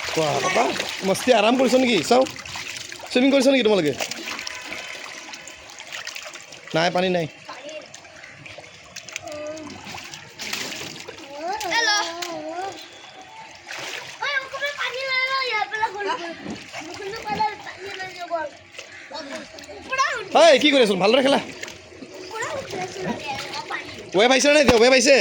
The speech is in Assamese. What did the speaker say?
কোৱা পাপা মস্তি আৰাম কৰিছ নেকি চাওঁ চুইমিং কৰিছ নেকি তোমালোকে নাই পানী নাই হয় কি কৰি আছো ভালদৰে খেলা ৱে পাইছে নে এতিয়া ৱে পাইছে